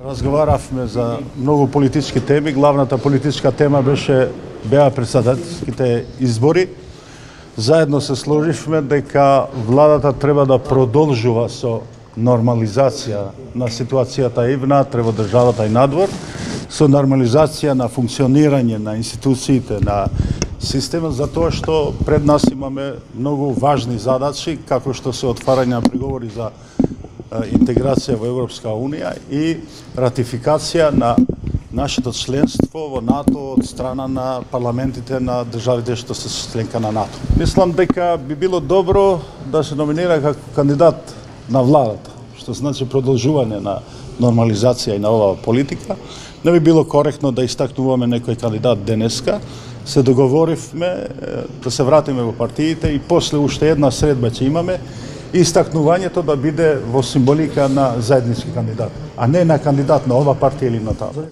Разговаравме за многу политички теми. Главната политичка тема беа председателските избори. Заедно се сложивме дека владата треба да продолжува со нормализација на ситуацијата и внатре во државата и надвор, со нормализација на функционирање на институциите, на системот, затоа што пред нас имаме многу важни задачи, како што се отварање на преговори за интеграција во Европска Унија и ратификација на нашето членство во НАТО од страна на парламентите на државите што се членка на НАТО. Мислам дека би било добро да се номинира како кандидат на владата, што значи продолжување на нормализација и на оваа политика. Не би било коректно да истакнуваме некој кандидат денеска. Се договоривме да се вратиме во партиите и после уште една средба ќе имаме и истакнувањето да биде во символика на заеднички кандидат, а не на кандидат на ова партија или на таа.